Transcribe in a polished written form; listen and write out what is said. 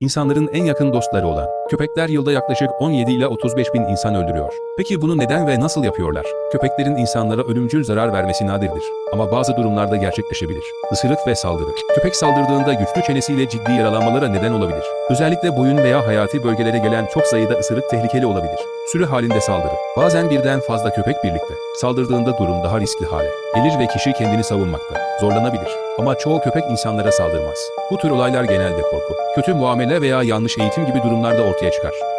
İnsanların en yakın dostları olan köpekler yılda yaklaşık 17 ile 35 bin insan öldürüyor. Peki bunu neden ve nasıl yapıyorlar? Köpeklerin insanlara ölümcül zarar vermesi nadirdir. Ama bazı durumlarda gerçekleşebilir. Isırık ve saldırı. Köpek saldırdığında güçlü çenesiyle ciddi yaralanmalara neden olabilir. Özellikle boyun veya hayati bölgelere gelen çok sayıda ısırık tehlikeli olabilir. Sürü halinde saldırı. Bazen birden fazla köpek birlikte saldırdığında durum daha riskli hale gelir ve kişi kendini savunmakta zorlanabilir. Ama çoğu köpek insanlara saldırmaz. Bu tür olaylar genelde korku, kötü muamele veya yanlış eğitim gibi durumlarda ortaya çıkar.